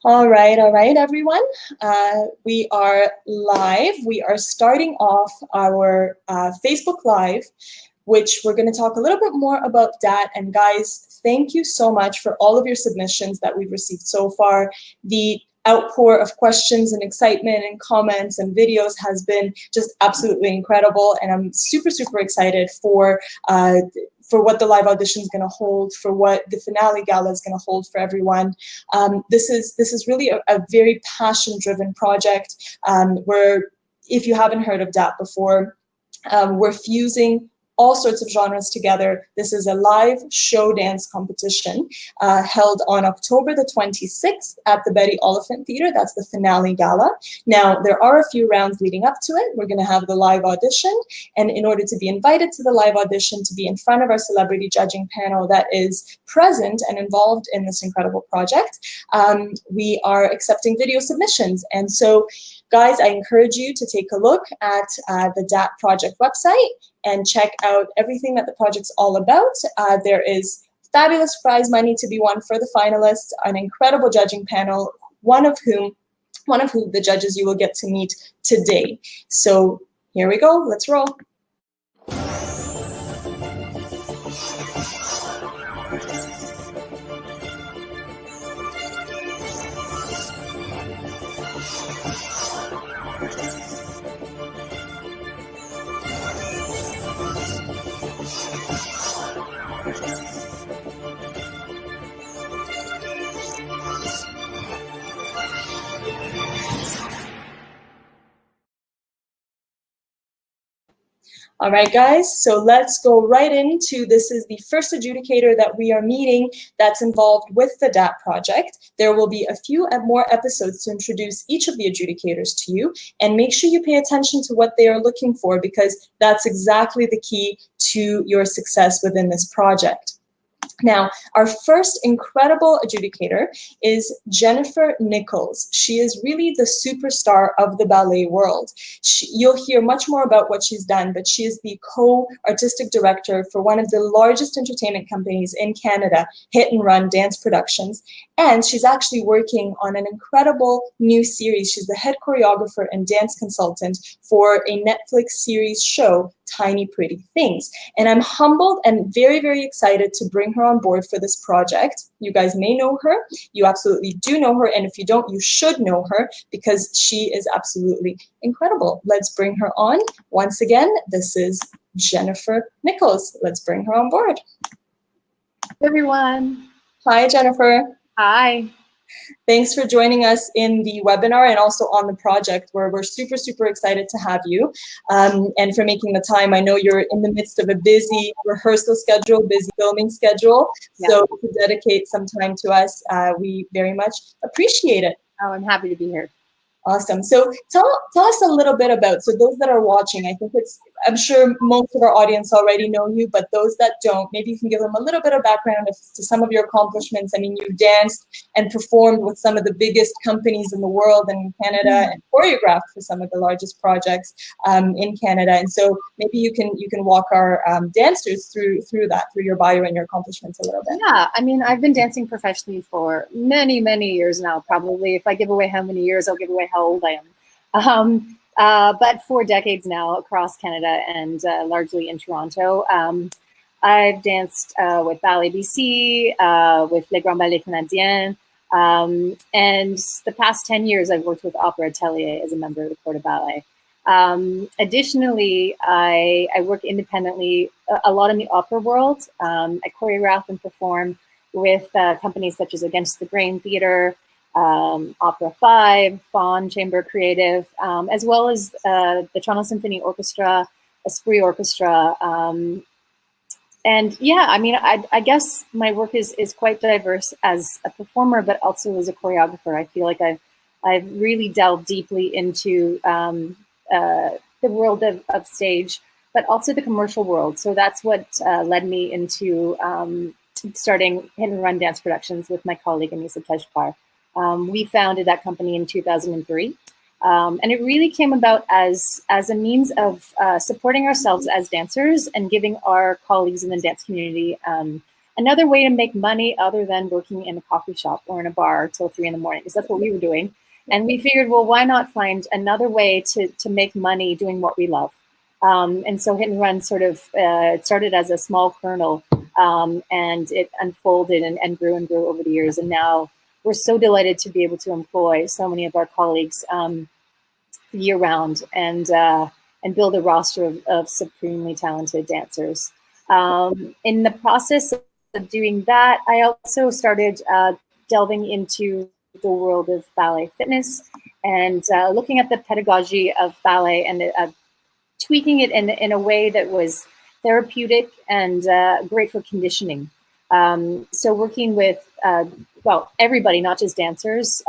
All right, everyone. We are live. We are starting off our Facebook Live, which we're going to talk a little bit more about DAT. And guys, thank you so much for all of your submissions that we've received so far. The outpour of questions and excitement and comments and videos has been just absolutely incredible. And I'm super, super excited for what the live audition is going to hold, for what the finale gala is going to hold for everyone. This is really a very passion-driven project where, if you haven't heard of DAT before, we're fusing all sorts of genres together. This is a live show dance competition held on October the 26th at the Betty Oliphant Theatre. That's the finale gala. Now, there are a few rounds leading up to it. We're going to have the live audition. And in order to be invited to the live audition, to be in front of our celebrity judging panel that is present and involved in this incredible project, we are accepting video submissions. And so, guys, I encourage you to take a look at the DAT Project website and check out everything that the project's all about. There is fabulous prize money to be won for the finalists, an incredible judging panel, one of whom the judges you will get to meet today. So here we go, let's roll. All right, guys, so let's go right into, this is the first adjudicator that we are meeting that's involved with the DAT project. There will be a few more episodes to introduce each of the adjudicators to you, and make sure you pay attention to what they are looking for, because that's exactly the key to your success within this project. Now, our first incredible adjudicator is Jennifer Nichols. She is really the superstar of the ballet world. You'll hear much more about what she's done, but she is the co-artistic director for one of the largest entertainment companies in Canada, Hit and Run Dance Productions. And she's actually working on an incredible new series. She's the head choreographer and dance consultant for a Netflix series show, Tiny Pretty Things. And I'm humbled and very, very excited to bring her on board for this project. You guys may know her. You absolutely do know her. And if you don't, you should know her, because she is absolutely incredible. Let's bring her on. Once again, this is Jennifer Nichols. Let's bring her on board. Hey everyone. Hi, Jennifer. Hi. Thanks for joining us in the webinar and also on the project, where we're super, super excited to have you, and for making the time. I know you're in the midst of a busy rehearsal schedule, busy filming schedule, so to dedicate some time to us, we very much appreciate it. Oh, I'm happy to be here. Awesome. So tell us a little bit about, so those that are watching, I think I'm sure most of our audience already know you, but those that don't, maybe you can give them a little bit of background to some of your accomplishments. I mean, you've danced and performed with some of the biggest companies in the world and in Canada, and choreographed for some of the largest projects in Canada. And so maybe you can walk our dancers through your bio and your accomplishments a little bit. Yeah, I mean, I've been dancing professionally for many, many years now. Probably, if I give away how many years, I'll give away how old I am. But 4 decades now across Canada, and largely in Toronto. I've danced with Ballet BC, with Les Grands Ballets Canadiens, and the past 10 years I've worked with Opera Atelier as a member of the Corps de Ballet. Additionally, I work independently a lot in the opera world. I choreograph and perform with companies such as Against the Grain Theatre, Opera 5, Fawn Chamber Creative, as well as the Toronto Symphony Orchestra, Esprit Orchestra. And yeah, I mean, I guess my work is quite diverse as a performer, but also as a choreographer. I feel like I've really delved deeply into the world of stage, but also the commercial world. So that's what led me into starting Hit and Run Dance Productions with my colleague Anissa Tejpar. We founded that company in 2003, and it really came about as a means of supporting ourselves as dancers and giving our colleagues in the dance community an another way to make money other than working in a coffee shop or in a bar till 3 in the morning, because that's what we were doing. And we figured, well, why not find another way to make money doing what we love? And so Hit and Run sort of it started as a small kernel, and it unfolded and grew over the years. And now we're so delighted to be able to employ so many of our colleagues year round and build a roster of supremely talented dancers. In the process of doing that, I also started delving into the world of ballet fitness and looking at the pedagogy of ballet and tweaking it in a way that was therapeutic and great for conditioning. So working with, well, everybody, not just dancers,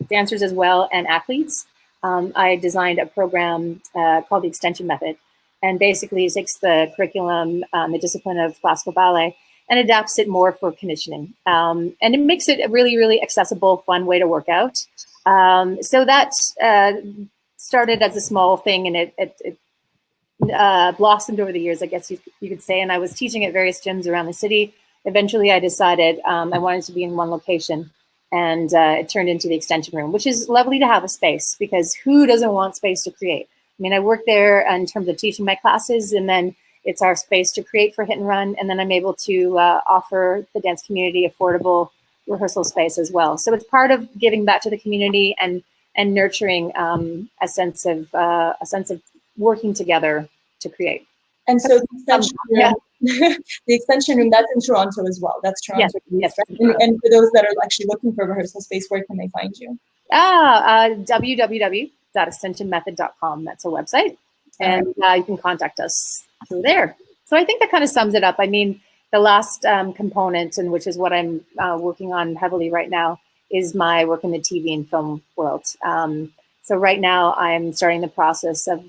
dancers as well, and athletes. I designed a program called the Extension Method, and basically it takes the curriculum, the discipline of classical ballet, and adapts it more for conditioning. And it makes it a really, really accessible, fun way to work out. So that started as a small thing, and it blossomed over the years, I guess you could say. And I was teaching at various gyms around the city. Eventually, I decided I wanted to be in one location, and it turned into the extension room, which is lovely to have a space, because who doesn't want space to create? I mean, I work there in terms of teaching my classes, and then it's our space to create for Hit and Run, and then I'm able to offer the dance community affordable rehearsal space as well. So it's part of giving back to the community and nurturing a sense of working together to create. And so the extension room, the extension room, that's in Toronto as well. That's Toronto. Yes. And for those that are actually looking for rehearsal space, where can they find you? www.extensionmethod.com. That's our website. And you can contact us through there. So I think that kind of sums it up. I mean, the last component, and which is what I'm working on heavily right now, is my work in the TV and film world. So right now I'm starting the process of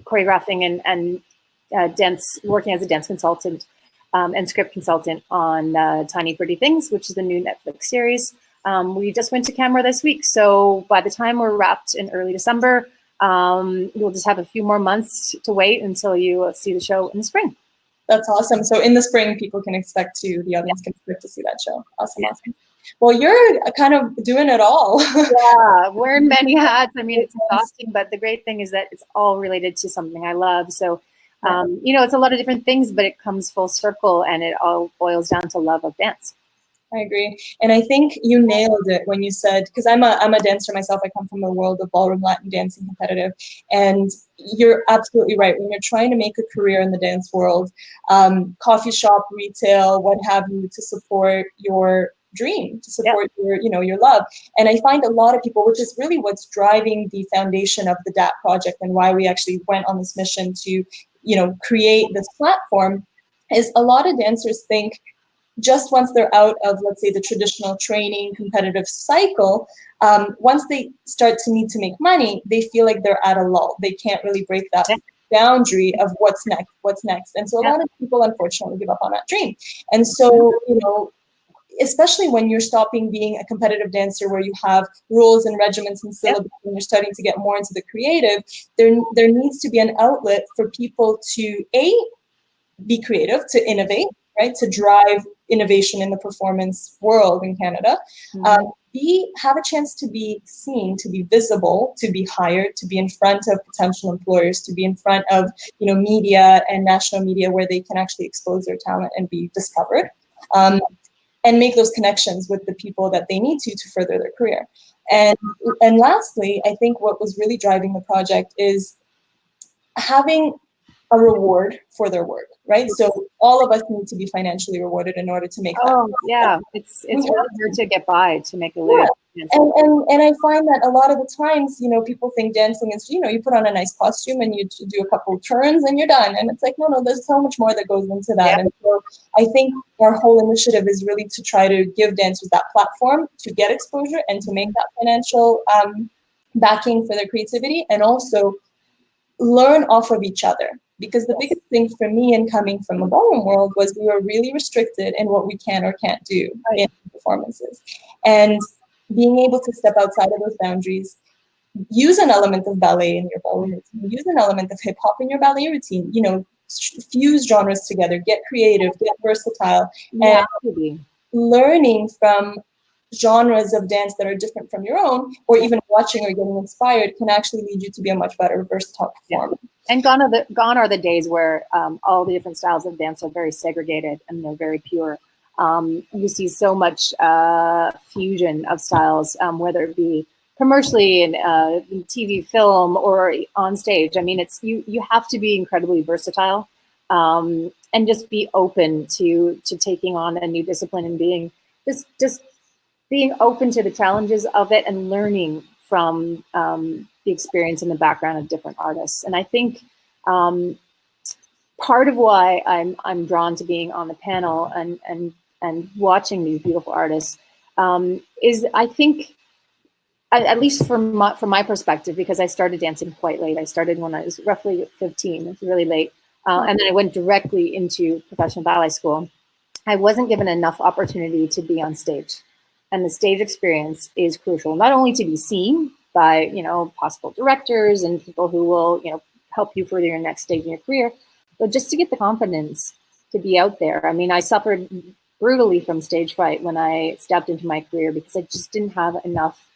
choreographing and working as a dance consultant and script consultant on Tiny Pretty Things, which is the new Netflix series. We just went to camera this week. So by the time we're wrapped in early December, you'll just have a few more months to wait until you see the show in the spring. That's awesome. So in the spring, people can expect the audience can expect to see that show. Awesome. Well, you're kind of doing it all. Yeah, wearing many hats. I mean, it's exhausting, but the great thing is that it's all related to something I love. So, you know, it's a lot of different things, but it comes full circle, and it all boils down to love of dance. I agree. And I think you nailed it when you said, because I'm a dancer myself, I come from the world of ballroom Latin dancing competitive, and you're absolutely right. When you're trying to make a career in the dance world, coffee shop, retail, what have you, to support your dream, to support your love. And I find a lot of people, which is really what's driving the foundation of the DAT project and why we actually went on this mission to, create this platform, is a lot of dancers think just once they're out of, let's say, the traditional training competitive cycle, once they start to need to make money, they feel like they're at a lull. They can't really break that boundary of what's next. And so a lot of people, unfortunately, give up on that dream. And so, especially when you're stopping being a competitive dancer where you have rules and regiments and syllabus, and you're starting to get more into the creative, there needs to be an outlet for people to, A, be creative, to innovate, right, to drive innovation in the performance world in Canada. B, have a chance to be seen, to be visible, to be hired, to be in front of potential employers, to be in front of media and national media where they can actually expose their talent and be discovered, and make those connections with the people that they need to further their career. And lastly, I think what was really driving the project is having a reward for their work, right? So all of us need to be financially rewarded in order to make that. Yeah, it's really hard to get by, to make a living. And I find that a lot of the times, people think dancing is, you put on a nice costume and you do a couple of turns and you're done. And it's like, no, there's so much more that goes into that. And so I think our whole initiative is really to try to give dancers that platform to get exposure and to make that financial backing for their creativity, and also learn off of each other. Because the biggest thing for me in coming from the ballroom world was we were really restricted in what we can or can't do in performances. And being able to step outside of those boundaries, use an element of ballet in your ballroom routine, use an element of hip hop in your ballet routine, fuse genres together, get creative, get versatile, Yeah, and absolutely. learning from genres of dance that are different from your own, or even watching or getting inspired, can actually lead you to be a much better versatile performer. Yeah. And gone are the days where all the different styles of dance are very segregated and they're very pure. You see so much fusion of styles, whether it be commercially in TV, film, or on stage. I mean, it's you have to be incredibly versatile, and just be open to taking on a new discipline and being just being open to the challenges of it and learning from the experience and the background of different artists. And I think part of why I'm drawn to being on the panel and watching these beautiful artists is, I think, at least from my perspective, because I started dancing quite late. I started when I was roughly 15. It's really late. And then I went directly into professional ballet school. I wasn't given enough opportunity to be on stage. And the stage experience is crucial, not only to be seen by, you know, possible directors and people who will, you know, help you further your next stage in your career, but just to get the confidence to be out there. I mean, I suffered brutally from stage fright when I stepped into my career because I just didn't have enough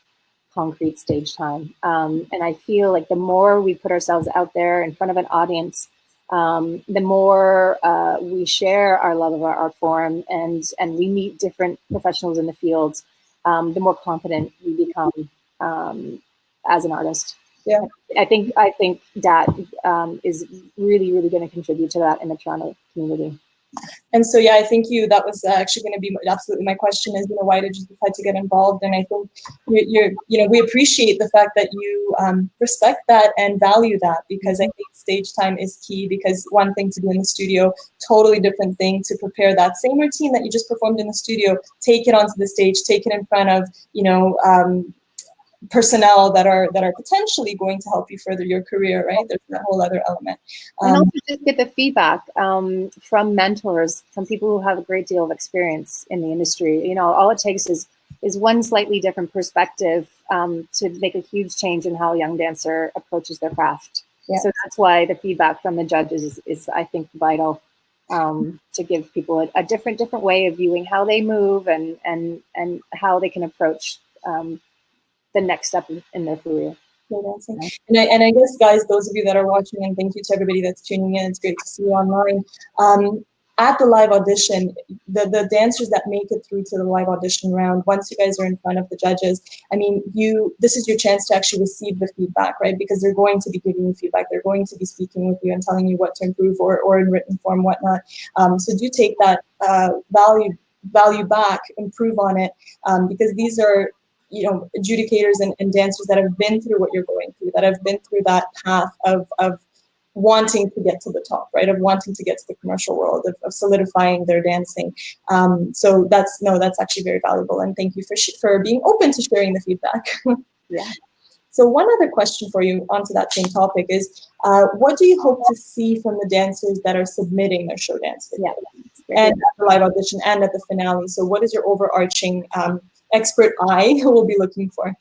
concrete stage time. And I feel like the more we put ourselves out there in front of an audience, the more we share our love of our art form and we meet different professionals in the field, the more confident we become as an artist. Yeah, I think that is really, really going to contribute to that in the Toronto community. and so yeah, I think that was actually going to be absolutely my question is, you know, why did you decide to get involved? And I think you know, we appreciate the fact that you respect that and value that, because I think stage time is key. Because one thing to do in the studio, totally different thing to prepare that same routine that you just performed in the studio, take it onto the stage, take it in front of, you know, personnel that are potentially going to help you further your career, right? There's that whole other element. And also just get the feedback from mentors, from people who have a great deal of experience in the industry. You know, all it takes is one slightly different perspective to make a huge change in how a young dancer approaches their craft. Yeah. So that's why the feedback from the judges is I think, vital to give people a different way of viewing how they move and how they can approach the next step in their career. Dancing. And I guess, guys, those of you that are watching, and thank you to everybody that's tuning in, it's great to see you online. At the live audition, the dancers that make it through to the live audition round, once you guys are in front of the judges, I mean, this is your chance to actually receive the feedback, right? Because they're going to be giving you feedback. They're going to be speaking with you and telling you what to improve or in written form, whatnot. So do take that value back, improve on it, because these are, you know, adjudicators and dancers that have been through what you're going through, that have been through that path of wanting to get to the top, right? Of wanting to get to the commercial world, of solidifying their dancing. So that's actually very valuable. And thank you for being open to sharing the feedback. Yeah. So one other question for you onto that same topic is, what do you hope to see from the dancers that are submitting their show dance video? Yeah. And at the live audition and at the finale? So what is your overarching expert eye who will be looking for?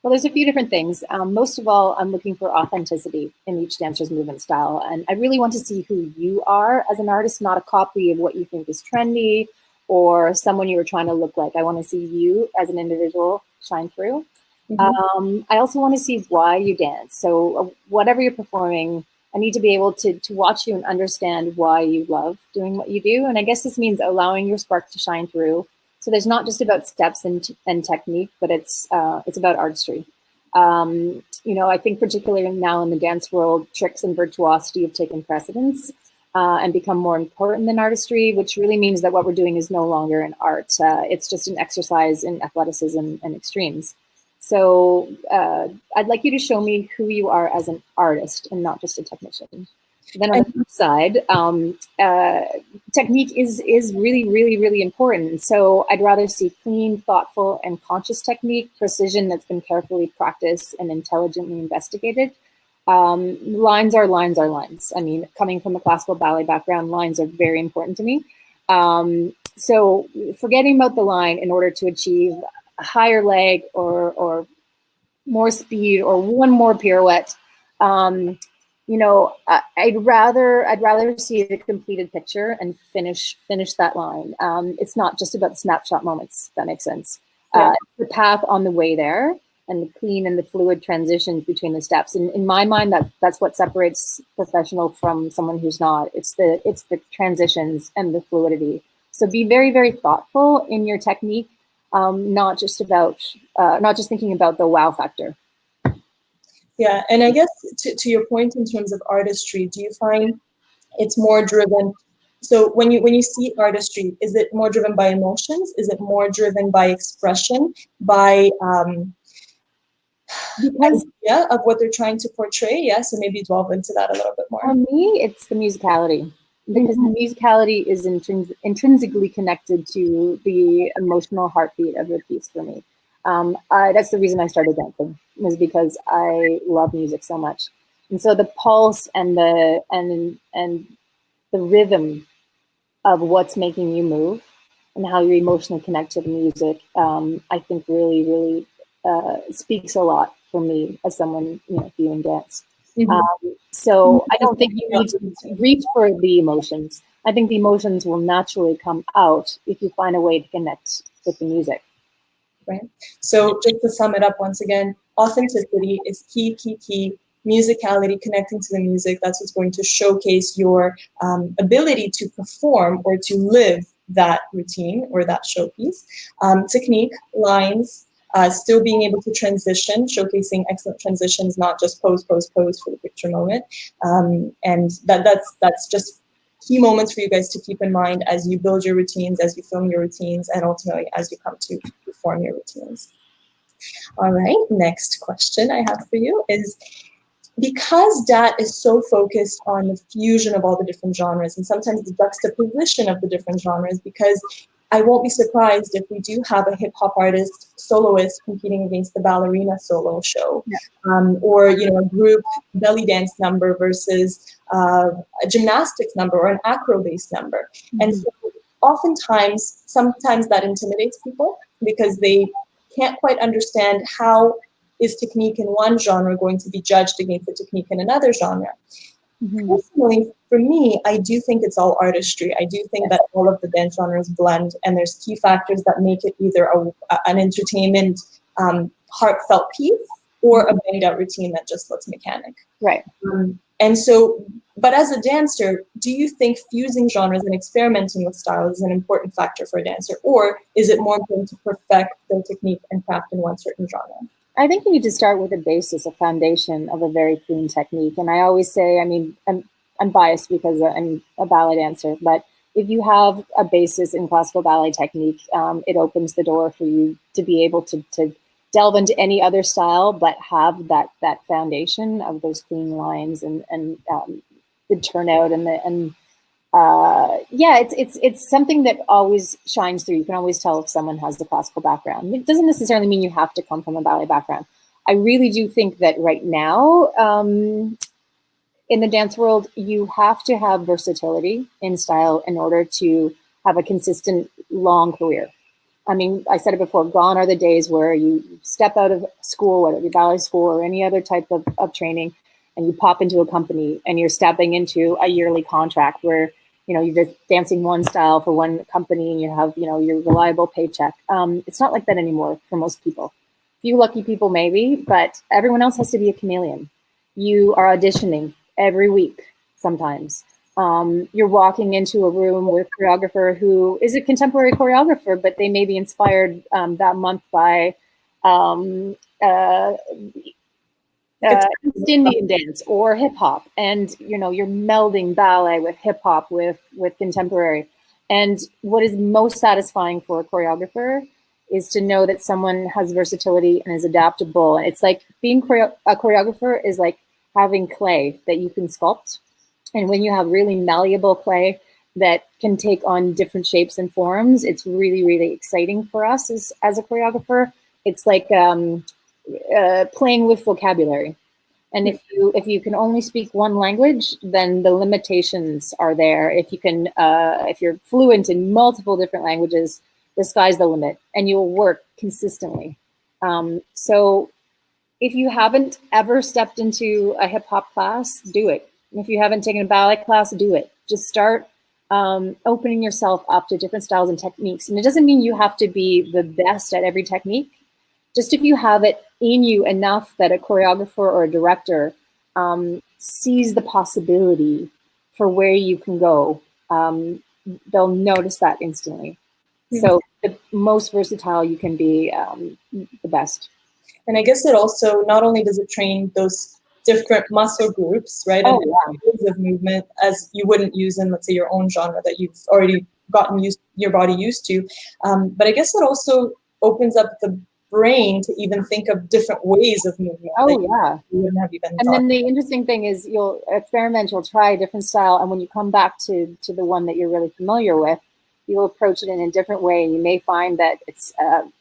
Well, there's a few different things. Most of all, I'm looking for authenticity in each dancer's movement style. And I really want to see who you are as an artist, not a copy of what you think is trendy or someone you were trying to look like. I want to see you as an individual shine through. Mm-hmm. I also want to see why you dance. So whatever you're performing, I need to be able to watch you and understand why you love doing what you do. And I guess this means allowing your spark to shine through. So there's not just about steps and technique, but it's about artistry. You know, I think particularly now in the dance world, tricks and virtuosity have taken precedence and become more important than artistry, which really means that what we're doing is no longer an art. It's just an exercise in athleticism and extremes. So I'd like you to show me who you are as an artist and not just a technician. Then on the flip side, technique is really, really, really important. So I'd rather see clean, thoughtful, and conscious technique, precision that's been carefully practiced and intelligently investigated. Lines are lines are lines. I mean, coming from a classical ballet background, lines are very important to me. So forgetting about the line in order to achieve a higher leg or more speed or one more pirouette, I'd rather see the completed picture and finish that line. It's not just about the snapshot moments. If that makes sense. Yeah. The path on the way there and the clean and the fluid transitions between the steps. And in my mind, that's what separates professional from someone who's not. It's the transitions and the fluidity. So be very, very thoughtful in your technique, not just thinking about the wow factor. Yeah, and I guess to your point in terms of artistry, do you find it's more driven? So when you see artistry, is it more driven by emotions? Is it more driven by expression, by idea of what they're trying to portray? Yeah, so maybe delve into that a little bit more. For me, it's the musicality, because the musicality is intrinsically connected to the emotional heartbeat of the piece for me. That's the reason I started dancing, was because I love music so much. And so the pulse and the rhythm of what's making you move and how you emotionally connect to the music, I think really, really speaks a lot for me as someone, viewing dance. So I don't think you need to reach for the emotions. I think the emotions will naturally come out if you find a way to connect with the music. Right. So just to sum it up once again, authenticity is key. Musicality, connecting to the music, that's what's going to showcase your ability to perform or to live that routine or that showpiece. Technique, lines, still being able to transition, showcasing excellent transitions, not just pose for the picture moment. And that's just key moments for you guys to keep in mind as you build your routines, as you film your routines, and ultimately as you come to perform your routines. All right, next question I have for you is, because DAT is so focused on the fusion of all the different genres and sometimes the juxtaposition of the different genres, because I won't be surprised if we do have a hip hop artist, soloist competing against the ballerina solo show, or a group belly dance number versus a gymnastics number or an acro-based number. And so oftentimes, sometimes that intimidates people because they can't quite understand how is technique in one genre going to be judged against the technique in another genre. Personally, for me, I do think it's all artistry. I do think that all of the dance genres blend, and there's key factors that make it either an entertainment, heartfelt piece or a banged out routine that just looks mechanic. Right. And so, but as a dancer, do you think fusing genres and experimenting with styles is an important factor for a dancer, or is it more important to perfect their technique and craft in one certain genre? I think you need to start with a basis, a foundation of a very clean technique. And I always say, I'm biased because I'm a ballet dancer, but if you have a basis in classical ballet technique, it opens the door for you to be able to delve into any other style, but have that foundation of those clean lines and the turnout it's something that always shines through. You can always tell if someone has the classical background. It doesn't necessarily mean you have to come from a ballet background. I really do think that right now, in the dance world, you have to have versatility in style in order to have a consistent, long career. I said it before, gone are the days where you step out of school, whether it be ballet school or any other type of training, and you pop into a company and you're stepping into a yearly contract where you're just dancing one style for one company and you have, your reliable paycheck. It's not like that anymore for most people. Few lucky people maybe, but everyone else has to be a chameleon. You are auditioning every week sometimes. You're walking into a room with a choreographer who is a contemporary choreographer, but they may be inspired that month by Indian dance or hip hop, and you're melding ballet with hip hop with contemporary. And what is most satisfying for a choreographer is to know that someone has versatility and is adaptable. It's like being a choreographer is like having clay that you can sculpt, and when you have really malleable clay that can take on different shapes and forms, it's really, really exciting for us as a choreographer. It's like playing with vocabulary. And if you can only speak one language, then the limitations are there. If you're fluent in multiple different languages, the sky's the limit, and you'll work consistently. So if you haven't ever stepped into a hip hop class, do it. If you haven't taken a ballet class, do it. Just start opening yourself up to different styles and techniques. And it doesn't mean you have to be the best at every technique. Just if you have it in you enough that a choreographer or a director sees the possibility for where you can go, they'll notice that instantly. So the most versatile you can be, the best. And I guess it also, not only does it train those different muscle groups, right, and ways of movement as you wouldn't use in, let's say, your own genre that you've already gotten your body used to, but I guess it also opens up the brain to even think of different ways of movement. You wouldn't have even and then the interesting thing is you'll experiment, you'll try a different style, and when you come back to the one that you're really familiar with, you'll approach it in a different way, and you may find that it's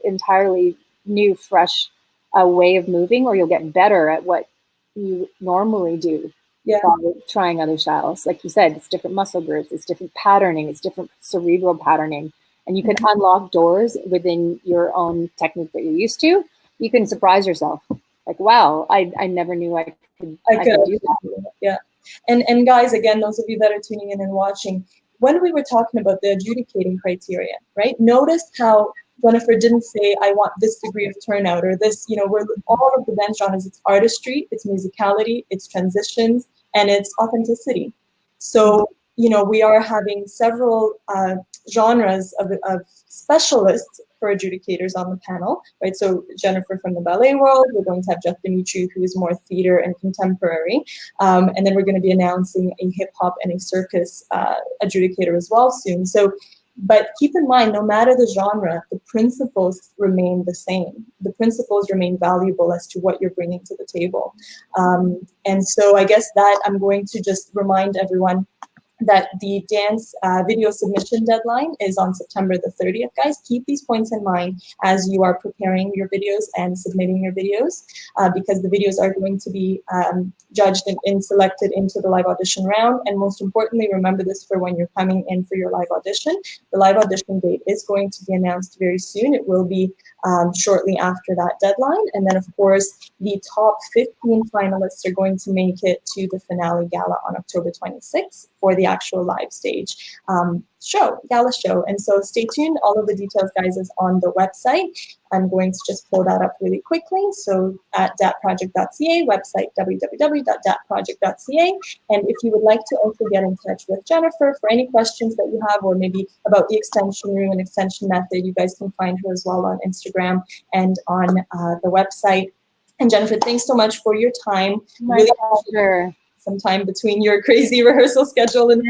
entirely new, fresh way of moving, or you'll get better at what you normally do by trying other styles. Like you said, it's different muscle groups, it's different patterning, it's different cerebral patterning, and you can unlock doors within your own technique that you're used to. You can surprise yourself. Like, wow, I never knew I could do that. Yeah. And guys, again, those of you that are tuning in and watching, when we were talking about the adjudicating criteria, right? Notice how Jennifer didn't say, I want this degree of turnout or this, we're all of the dance genres, it's artistry, it's musicality, it's transitions, and it's authenticity. So, we are having several genres of specialists for adjudicators on the panel, right? So Jennifer from the ballet world, we're going to have Jeff Dimitri, who is more theater and contemporary, and then we're going to be announcing a hip hop and a circus adjudicator as well soon. So, but keep in mind, no matter the genre, the principles remain the same. The principles remain valuable as to what you're bringing to the table. And so I guess that I'm going to just remind everyone that the dance video submission deadline is on September the 30th. Guys, keep these points in mind as you are preparing your videos and submitting your videos, because the videos are going to be judged and selected into the live audition round. And most importantly, remember this for when you're coming in for your live audition. The live audition date is going to be announced very soon. It will be shortly after that deadline. And then, of course, the top 15 finalists are going to make it to the finale gala on October 26th for the actual live stage gala show. And so stay tuned. All of the details, guys, is on the website. I'm going to just pull that up really quickly. So at datproject.ca, website www.datproject.ca. And if you would like to also get in touch with Jennifer for any questions that you have, or maybe about the extension room and extension method, you guys can find her as well on Instagram and on the website. And Jennifer, thanks so much for your time. My pleasure. Some time between your crazy rehearsal schedule and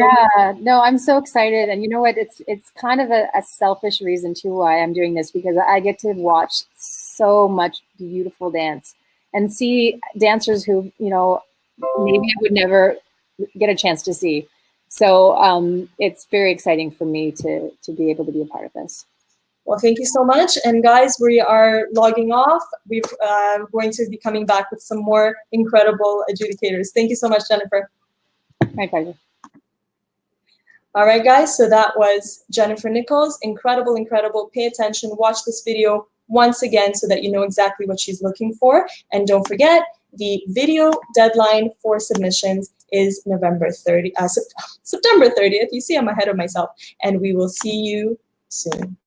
no, I'm so excited. And you know what, it's kind of a selfish reason too why I'm doing this, because I get to watch so much beautiful dance and see dancers who maybe I would never get a chance to see. So it's very exciting for me to be able to be a part of this. Well, thank you so much. And guys, we are logging off. We're going to be coming back with some more incredible adjudicators. Thank you so much, Jennifer. My pleasure. All right, guys. So that was Jennifer Nichols. Incredible, incredible. Pay attention. Watch this video once again so that you know exactly what she's looking for. And don't forget, the video deadline for submissions is September 30th. You see, I'm ahead of myself. And we will see you soon.